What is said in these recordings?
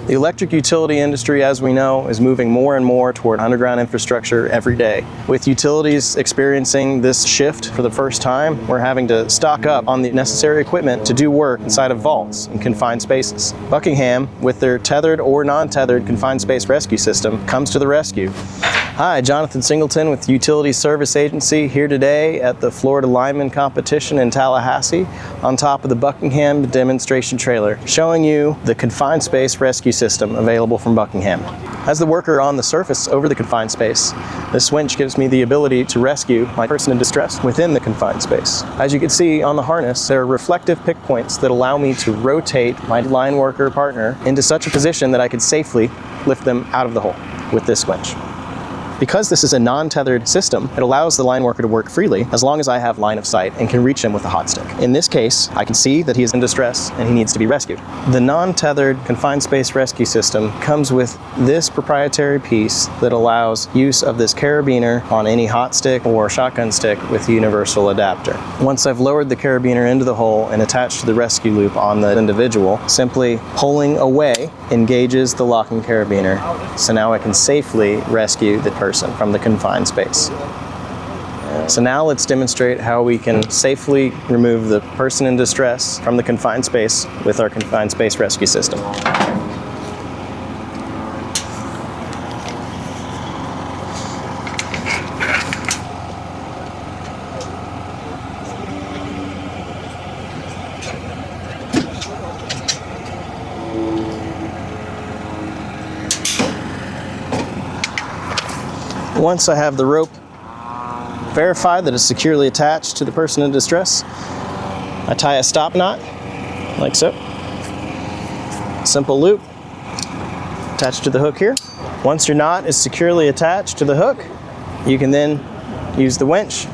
The electric utility industry, as we know, is moving more and more toward underground infrastructure every day. With utilities experiencing this shift for the first time, we're having to stock up on the necessary equipment to do work inside of vaults and confined spaces. Buckingham, with their tethered or non-tethered confined space rescue system, comes to the rescue. Hi, Jonathan Singleton with Utility Service Agency, here today at the Florida Lineman Competition in Tallahassee on top of the Buckingham demonstration trailer, showing you the confined space rescue system available from Buckingham. As the worker on the surface over the confined space, this winch gives me the ability to rescue my person in distress within the confined space. As you can see on the harness, there are reflective pick points that allow me to rotate my line worker partner into such a position that I can safely lift them out of the hole with this winch. Because this is a non-tethered system, it allows the line worker to work freely as long as I have line of sight and can reach him with a hot stick. In this case, I can see that he is in distress and he needs to be rescued. The non-tethered confined space rescue system comes with this proprietary piece that allows use of this carabiner on any hot stick or shotgun stick with a universal adapter. Once I've lowered the carabiner into the hole and attached to the rescue loop on the individual, simply pulling away engages the locking carabiner. So now I can safely rescue the person from the confined space. So now let's demonstrate how we can safely remove the person in distress from the confined space with our confined space rescue system. Once I have the rope verified that it's securely attached to the person in distress, I tie a stop knot, like so. Simple loop, attached to the hook here. Once your knot is securely attached to the hook, you can then use the winch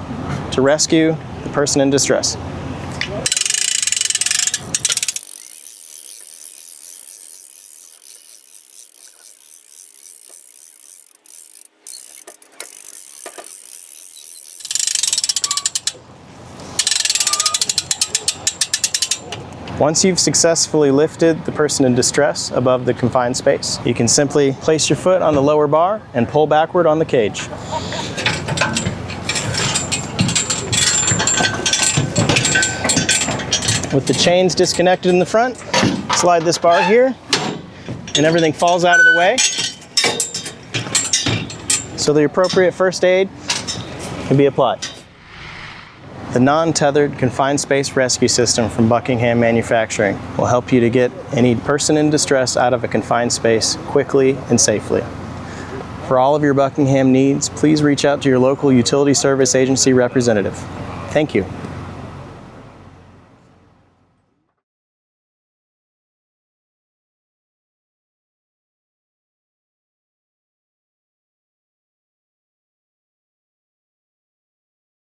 to rescue the person in distress. Once you've successfully lifted the person in distress above the confined space, you can simply place your foot on the lower bar and pull backward on the cage. With the chains disconnected in the front, slide this bar here and everything falls out of the way so the appropriate first aid can be applied. The non-tethered confined space rescue system from Buckingham Manufacturing will help you to get any person in distress out of a confined space quickly and safely. For all of your Buckingham needs, please reach out to your local utility service agency representative. Thank you.